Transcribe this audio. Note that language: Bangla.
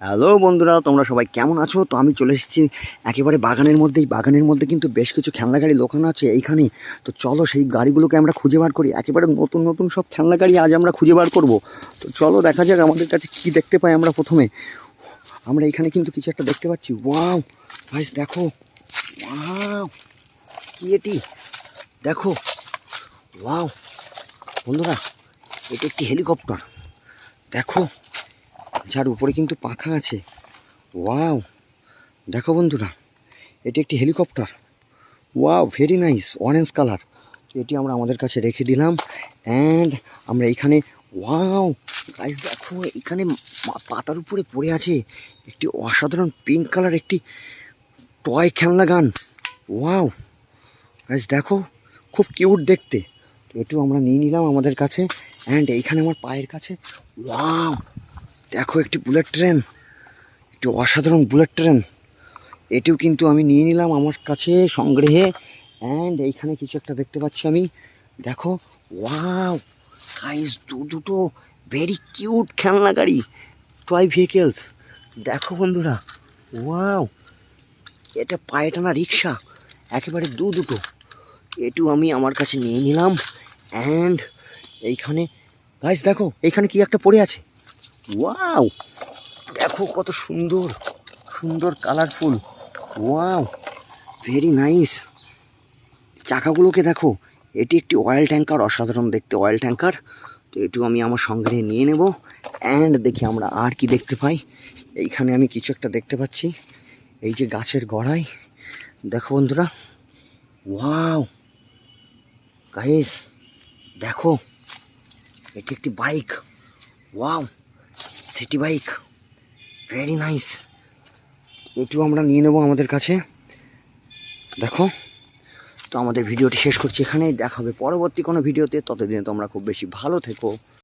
হ্যালো বন্ধুরা, তোমরা সবাই কেমন আছো? তো আমি চলে এসেছি একেবারে বাগানের মধ্যেই। বাগানের মধ্যে কিন্তু বেশ কিছু খেলনা গাড়ি লোকানো আছে এইখানে। তো চলো সেই গাড়িগুলোকে আমরা খুঁজে বার করি। একেবারে নতুন নতুন সব খেলনা গাড়ি আজ আমরা খুঁজে বার করব। তো চলো দেখা যাক আমাদের কাছে কী দেখতে পাই। আমরা প্রথমে আমরা এখানে কিন্তু কিছু একটা দেখতে পাচ্ছি। ওয়াও গাইস দেখো, ওয়াও কি এটি দেখো, ওয়াও বন্ধুরা, এটা একটি হেলিকপ্টার দেখো, যার উপরে কিন্তু পাখা আছে। ওয়াও দেখো বন্ধুরা, এটি একটি helicopter. Wow very nice, orange colour. তো এটি আমরা আমাদের কাছে রেখে দিলাম। অ্যান্ড আমরা এইখানে, ওয়াও গাইস দেখো, এখানে পাতার উপরে পড়ে আছে একটি অসাধারণ পিঙ্ক কালার একটি টয় খেলনা গান। ওয়াও গাইস দেখো, খুব কিউট দেখতে। তো এটিও আমরা নিয়ে নিলাম আমাদের কাছে। অ্যান্ড এইখানে আমার পায়ের কাছে, ওয়াও দেখো, একটি বুলেট ট্রেন, একটি অসাধারণ বুলেট ট্রেন। এটিও কিন্তু আমি নিয়ে নিলাম আমার কাছে সংগ্রহে। অ্যান্ড এইখানে কিছু একটা দেখতে পাচ্ছি আমি, দেখো, ওয়াও গাইস দুটো ভেরি কিউট খেলনা গাড়ি, টয় ভেহিকেলস দেখো বন্ধুরা। ওয়াও এটা পায়ে টানা রিক্সা, একেবারে দুটো। এটিও আমি আমার কাছে নিয়ে নিলাম। অ্যান্ড এইখানে গাইস দেখো, এইখানে কি একটা পড়ে আছে। ওয়াও দেখো কত সুন্দর সুন্দর কালারফুল। Wow very nice. চাকাগুলোকে দেখো, এটি একটি অয়েল ট্যাঙ্কার, অসাধারণ দেখতে অয়েল ট্যাঙ্কার। তো এটিও আমি আমার সঙ্গে নিয়ে নেব। অ্যান্ড দেখি আমরা আর কি দেখতে পাই। এইখানে আমি কিছু একটা দেখতে পাচ্ছি, এই যে গাছের গোড়ায় দেখো বন্ধুরা। ওয়াও গাইস দেখো, এটি একটি bike. Wow city bike, very nice. এটিও আমরা নিয়ে নেব আমাদের কাছে দেখো। তো আমাদের ভিডিওটি শেষ করছি এখানেই, দেখা হবে পরবর্তী কোনো ভিডিওতে। ততদিনে তোমরা খুব বেশি ভালো থেকো।